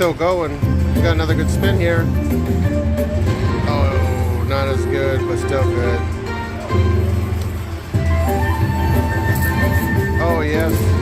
still going. Got another good spin here. Oh, not as good, but still good. Oh, yes.